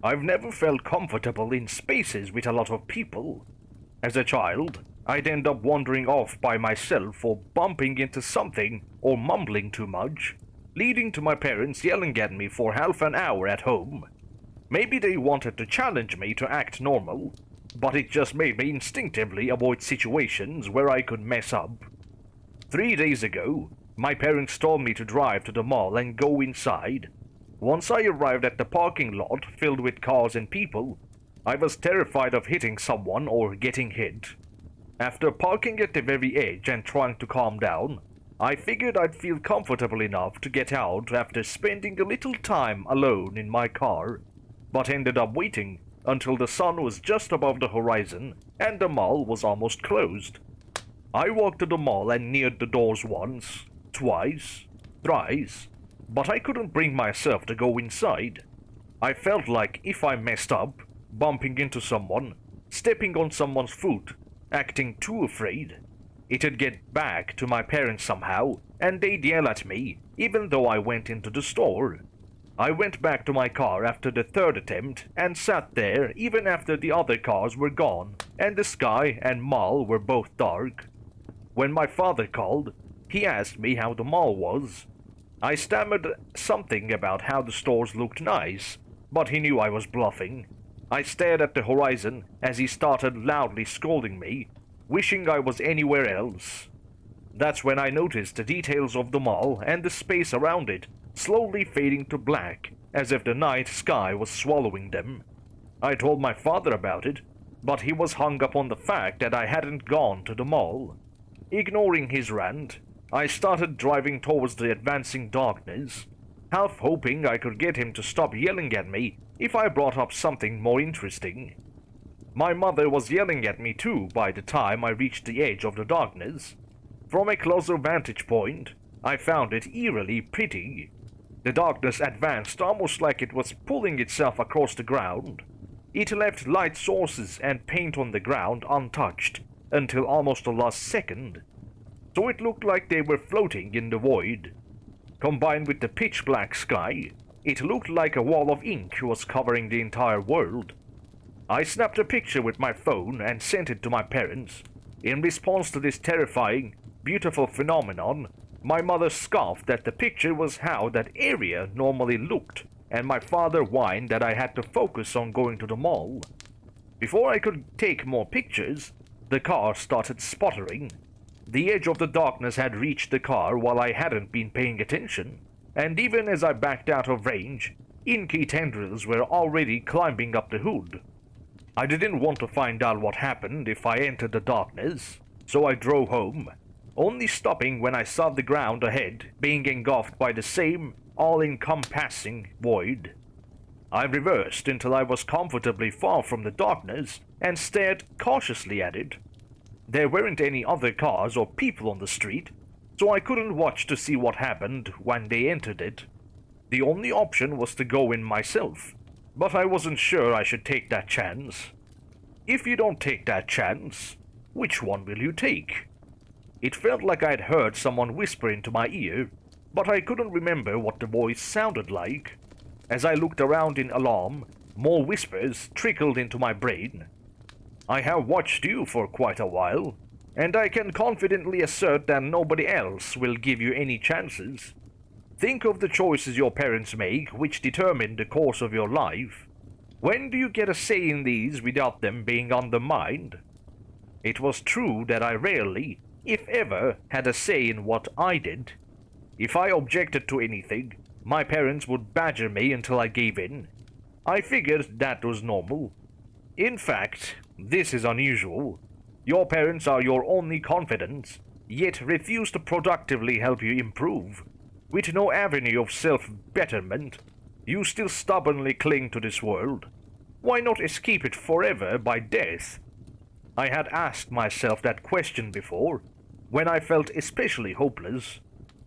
I've never felt comfortable in spaces with a lot of people. As a child, I'd end up wandering off by myself or bumping into something or mumbling too much, leading to my parents yelling at me for half an hour at home. Maybe they wanted to challenge me to act normal, but it just made me instinctively avoid situations where I could mess up. 3 days ago, my parents told me to drive to the mall and go inside. Once I arrived at the parking lot filled with cars and people, I was terrified of hitting someone or getting hit. After parking at the very edge and trying to calm down, I figured I'd feel comfortable enough to get out after spending a little time alone in my car, but ended up waiting until the sun was just above the horizon and the mall was almost closed. I walked to the mall and neared the doors once, twice, thrice, but I couldn't bring myself to go inside. I felt like if I messed up, bumping into someone, stepping on someone's foot, acting too afraid, it'd get back to my parents somehow, and they'd yell at me, even though I went into the store. I went back to my car after the third attempt and sat there even after the other cars were gone and the sky and mall were both dark. When my father called, he asked me how the mall was. I stammered something about how the stores looked nice, but he knew I was bluffing. I stared at the horizon as he started loudly scolding me, wishing I was anywhere else. That's when I noticed the details of the mall and the space around it slowly fading to black, as if the night sky was swallowing them. I told my father about it, but he was hung up on the fact that I hadn't gone to the mall. Ignoring his rant, I started driving towards the advancing darkness, half hoping I could get him to stop yelling at me if I brought up something more interesting. My mother was yelling at me too by the time I reached the edge of the darkness. From a closer vantage point, I found it eerily pretty. The darkness advanced almost like it was pulling itself across the ground. It left light sources and paint on the ground untouched until almost the last second, so it looked like they were floating in the void. Combined with the pitch black sky, it looked like a wall of ink was covering the entire world. I snapped a picture with my phone and sent it to my parents. In response to this terrifying, beautiful phenomenon, my mother scoffed that the picture was how that area normally looked, and my father whined that I had to focus on going to the mall. Before I could take more pictures, the car started sputtering. The edge of the darkness had reached the car while I hadn't been paying attention, and even as I backed out of range, inky tendrils were already climbing up the hood. I didn't want to find out what happened if I entered the darkness, so I drove home, only stopping when I saw the ground ahead being engulfed by the same all-encompassing void. I reversed until I was comfortably far from the darkness and stared cautiously at it. There weren't any other cars or people on the street, so I couldn't watch to see what happened when they entered it. The only option was to go in myself, but I wasn't sure I should take that chance. If you don't take that chance, which one will you take? It felt like I'd heard someone whisper into my ear, but I couldn't remember what the voice sounded like. As I looked around in alarm, more whispers trickled into my brain. I have watched you for quite a while, and I can confidently assert that nobody else will give you any chances. Think of the choices your parents make which determine the course of your life. When do you get a say in these without them being undermined? It was true that I rarely, if ever, had a say in what I did. If I objected to anything, my parents would badger me until I gave in. I figured that was normal. In fact, this is unusual. Your parents are your only confidence, yet refuse to productively help you improve. With no avenue of self-betterment, you still stubbornly cling to this world. Why not escape it forever by death? I had asked myself that question before, when I felt especially hopeless.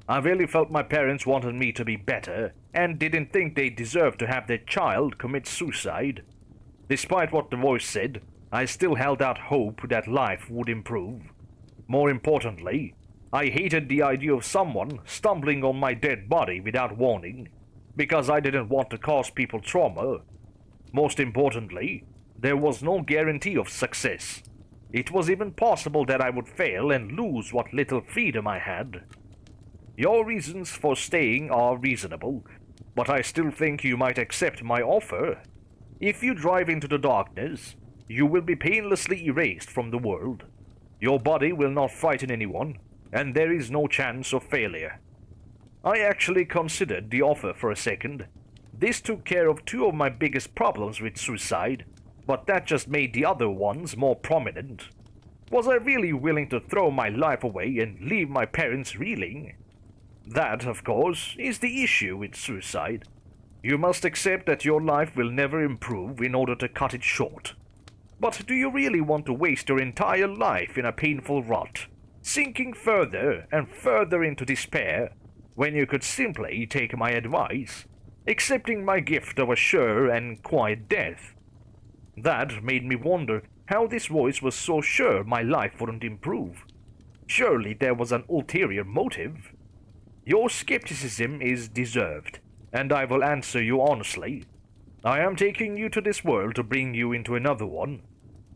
I really felt my parents wanted me to be better, and didn't think they deserved to have their child commit suicide. Despite what the voice said, I still held out hope that life would improve. More importantly, I hated the idea of someone stumbling on my dead body without warning, because I didn't want to cause people trauma. Most importantly, there was no guarantee of success. It was even possible that I would fail and lose what little freedom I had. Your reasons for staying are reasonable, but I still think you might accept my offer. If you drive into the darkness, you will be painlessly erased from the world. Your body will not frighten anyone, and there is no chance of failure. I actually considered the offer for a second. This took care of two of my biggest problems with suicide, but that just made the other ones more prominent. Was I really willing to throw my life away and leave my parents reeling? That, of course, is the issue with suicide. You must accept that your life will never improve in order to cut it short. But do you really want to waste your entire life in a painful rut, sinking further and further into despair, when you could simply take my advice, accepting my gift of a sure and quiet death? That made me wonder how this voice was so sure my life wouldn't improve. Surely there was an ulterior motive. Your skepticism is deserved, and I will answer you honestly. I am taking you to this world to bring you into another one.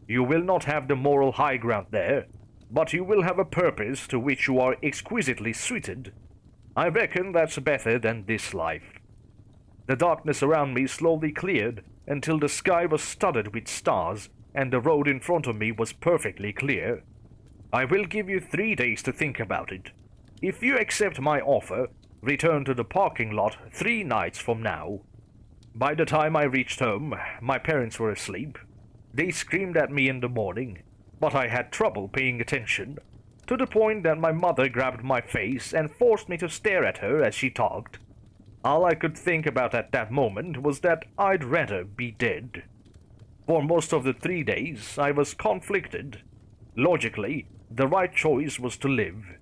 You will not have the moral high ground there, but you will have a purpose to which you are exquisitely suited. I reckon that's better than this life. The darkness around me slowly cleared until the sky was studded with stars and the road in front of me was perfectly clear. I will give you 3 days to think about it. If you accept my offer, return to the parking lot 3 nights from now. By the time I reached home, my parents were asleep. They screamed at me in the morning, but I had trouble paying attention, to the point that my mother grabbed my face and forced me to stare at her as she talked. All I could think about at that moment was that I'd rather be dead. For most of the 3 days, I was conflicted. Logically, the right choice was to live.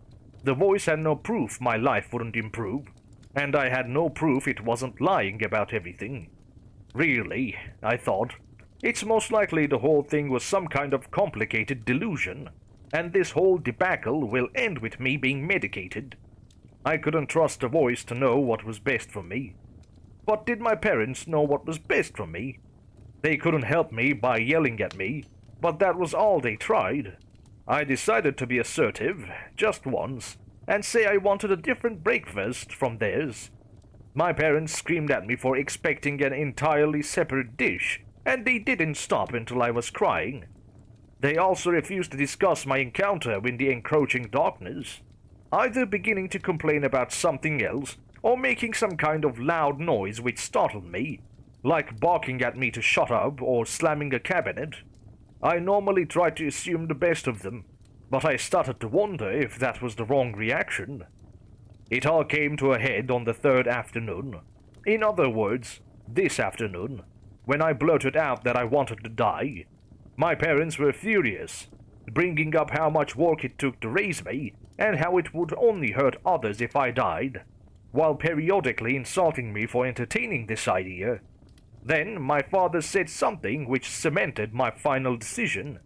The voice had no proof my life wouldn't improve, and I had no proof it wasn't lying about everything. Really, I thought, it's most likely the whole thing was some kind of complicated delusion, and this whole debacle will end with me being medicated. I couldn't trust the voice to know what was best for me. But did my parents know what was best for me? They couldn't help me by yelling at me, but that was all they tried. I decided to be assertive, just once, and say I wanted a different breakfast from theirs. My parents screamed at me for expecting an entirely separate dish, and they didn't stop until I was crying. They also refused to discuss my encounter with the encroaching darkness, either beginning to complain about something else or making some kind of loud noise which startled me, like barking at me to shut up or slamming a cabinet. I normally try to assume the best of them, but I started to wonder if that was the wrong reaction. It all came to a head on the 3rd afternoon. In other words, this afternoon, when I blurted out that I wanted to die. My parents were furious, bringing up how much work it took to raise me, and how it would only hurt others if I died, while periodically insulting me for entertaining this idea. Then my father said something which cemented my final decision.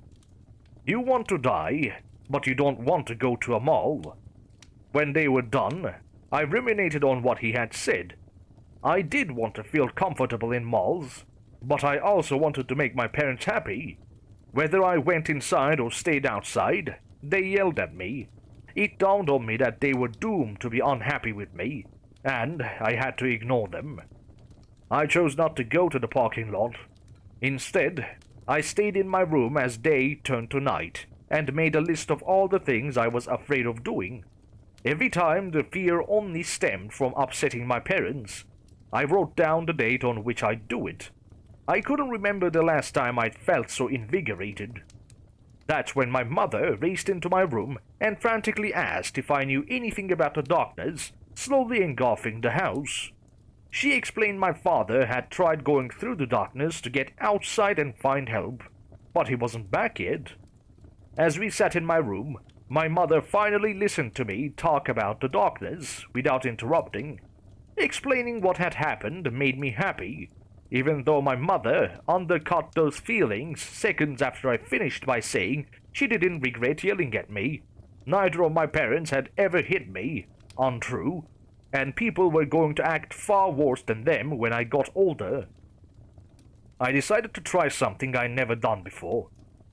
You want to die, but you don't want to go to a mall. When they were done, I ruminated on what he had said. I did want to feel comfortable in malls, but I also wanted to make my parents happy. Whether I went inside or stayed outside, they yelled at me. It dawned on me that they were doomed to be unhappy with me, and I had to ignore them. I chose not to go to the parking lot. Instead, I stayed in my room as day turned to night, and made a list of all the things I was afraid of doing. Every time the fear only stemmed from upsetting my parents, I wrote down the date on which I'd do it. I couldn't remember the last time I'd felt so invigorated. That's when my mother raced into my room and frantically asked if I knew anything about the darkness slowly engulfing the house. She explained my father had tried going through the darkness to get outside and find help, but he wasn't back yet. As we sat in my room, my mother finally listened to me talk about the darkness without interrupting. Explaining what had happened made me happy, even though my mother undercut those feelings seconds after I finished by saying she didn't regret yelling at me. Neither of my parents had ever hit me, untrue, and people were going to act far worse than them when I got older. I decided to try something I never done before.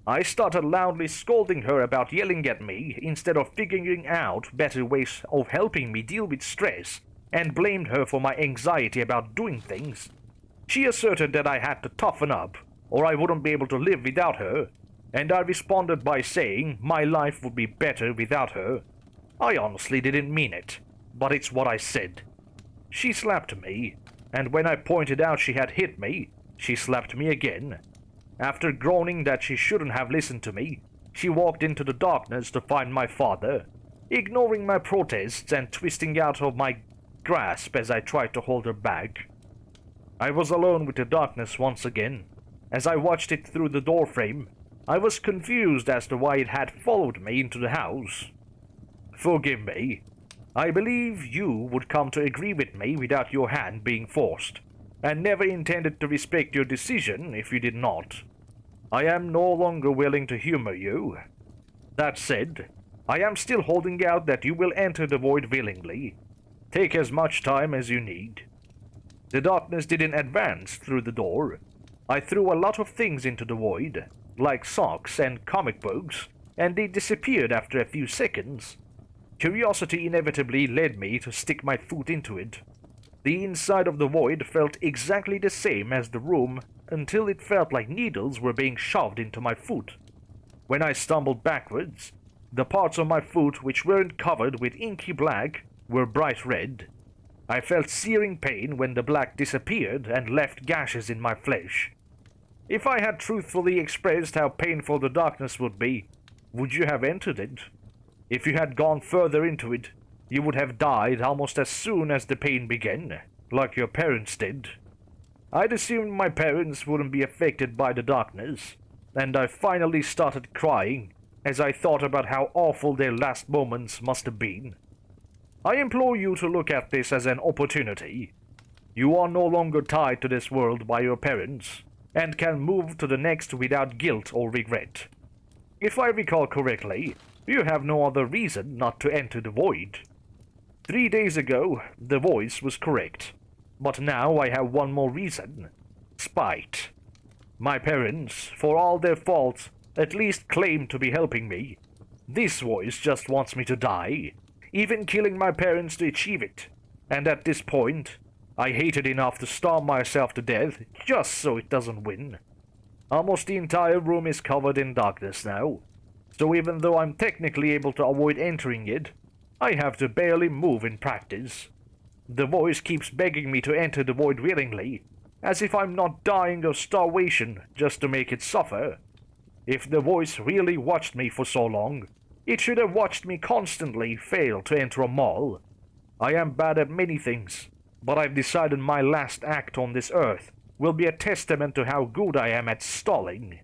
I started loudly scolding her about yelling at me instead of figuring out better ways of helping me deal with stress, and blamed her for my anxiety about doing things. She asserted that I had to toughen up, or I wouldn't be able to live without her, and I responded by saying my life would be better without her. I honestly didn't mean it, but it's what I said. She slapped me, and when I pointed out she had hit me, she slapped me again. After groaning that she shouldn't have listened to me, she walked into the darkness to find my father, ignoring my protests and twisting out of my grasp as I tried to hold her back. I was alone with the darkness once again. As I watched it through the doorframe, I was confused as to why it had followed me into the house. Forgive me. I believe you would come to agree with me without your hand being forced, and never intended to respect your decision if you did not. I am no longer willing to humor you. That said, I am still holding out that you will enter the void willingly. Take as much time as you need. The darkness didn't advance through the door. I threw a lot of things into the void, like socks and comic books, and they disappeared after a few seconds. Curiosity inevitably led me to stick my foot into it. The inside of the void felt exactly the same as the room until it felt like needles were being shoved into my foot. When I stumbled backwards, the parts of my foot which weren't covered with inky black were bright red. I felt searing pain when the black disappeared and left gashes in my flesh. If I had truthfully expressed how painful the darkness would be, would you have entered it? If you had gone further into it, you would have died almost as soon as the pain began, like your parents did. I'd assumed my parents wouldn't be affected by the darkness, and I finally started crying as I thought about how awful their last moments must have been. I implore you to look at this as an opportunity. You are no longer tied to this world by your parents, and can move to the next without guilt or regret. If I recall correctly, you have no other reason not to enter the void. 3 days ago, the voice was correct. But now I have one more reason. Spite. My parents, for all their faults, at least claim to be helping me. This voice just wants me to die, even killing my parents to achieve it. And at this point, I hate it enough to starve myself to death just so it doesn't win. Almost the entire room is covered in darkness now, so even though I'm technically able to avoid entering it, I have to barely move in practice. The voice keeps begging me to enter the void willingly, as if I'm not dying of starvation just to make it suffer. If the voice really watched me for so long, it should have watched me constantly fail to enter a mall. I am bad at many things, but I've decided my last act on this earth will be a testament to how good I am at stalling.